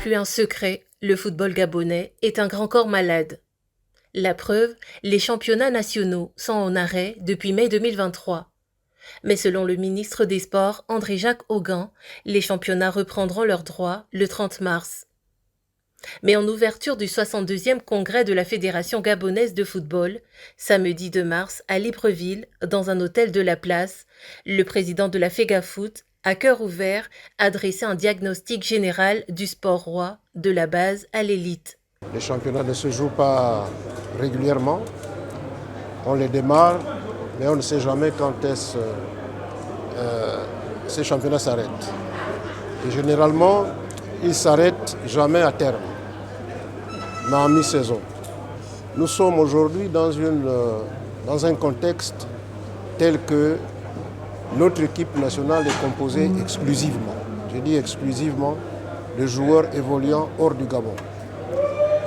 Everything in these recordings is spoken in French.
plus un secret, le football gabonais est un grand corps malade. La preuve, les championnats nationaux sont en arrêt depuis mai 2023. Mais selon le ministre des Sports, André-Jacques Augan, les championnats reprendront leurs droits le 30 mars. Mais en ouverture du 62e congrès de la Fédération gabonaise de football, samedi 2 mars à Libreville, dans un hôtel de la place, le président de la FEGAFOOT, à cœur ouvert, a dressé un diagnostic général du sport roi, de la base à l'élite. Les championnats ne se jouent pas régulièrement. On les démarre, mais on ne sait jamais quand ces championnats s'arrêtent. Et généralement, ils ne s'arrêtent jamais à terme, mais en mi-saison. Nous sommes aujourd'hui dans un contexte tel que notre équipe nationale est composée exclusivement, je dis exclusivement, de joueurs évoluant hors du Gabon.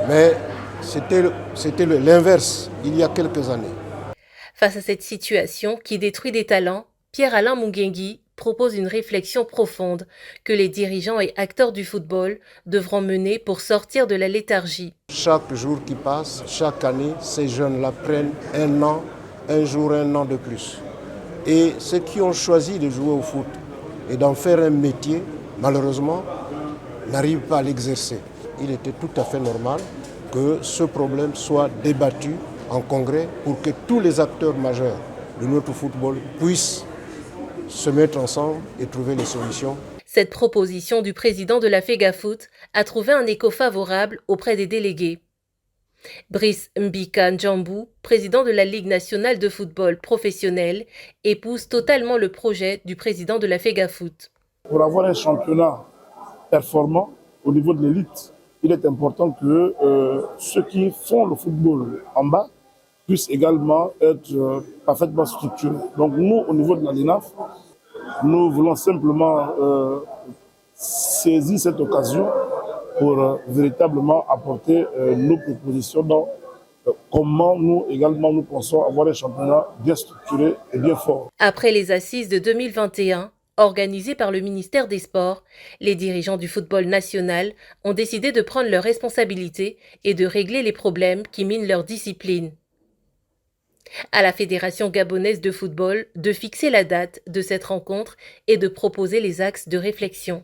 Mais c'était l'inverse il y a quelques années. Face à cette situation qui détruit des talents, Pierre-Alain Mungengui propose une réflexion profonde que les dirigeants et acteurs du football devront mener pour sortir de la léthargie. Chaque jour qui passe, chaque année, ces jeunes-là prennent un jour, un an de plus. Et ceux qui ont choisi de jouer au foot et d'en faire un métier, malheureusement, n'arrivent pas à l'exercer. Il était tout à fait normal que ce problème soit débattu en congrès pour que tous les acteurs majeurs de notre football puissent se mettre ensemble et trouver les solutions. Cette proposition du président de la FEGAFOOT a trouvé un écho favorable auprès des délégués. Brice Mbika Njambou, président de la Ligue nationale de football professionnel, épouse totalement le projet du président de la FEGAFOOT. Pour avoir un championnat performant au niveau de l'élite, il est important que ceux qui font le football en bas puissent également être parfaitement structurés. Donc nous, au niveau de la LINAF, nous voulons simplement saisir cette occasion pour véritablement apporter nos propositions dans comment nous également nous pensons avoir un championnat bien structuré et bien fort. Après les assises de 2021, organisées par le ministère des Sports, les dirigeants du football national ont décidé de prendre leurs responsabilités et de régler les problèmes qui minent leur discipline. À la Fédération gabonaise de football de fixer la date de cette rencontre et de proposer les axes de réflexion.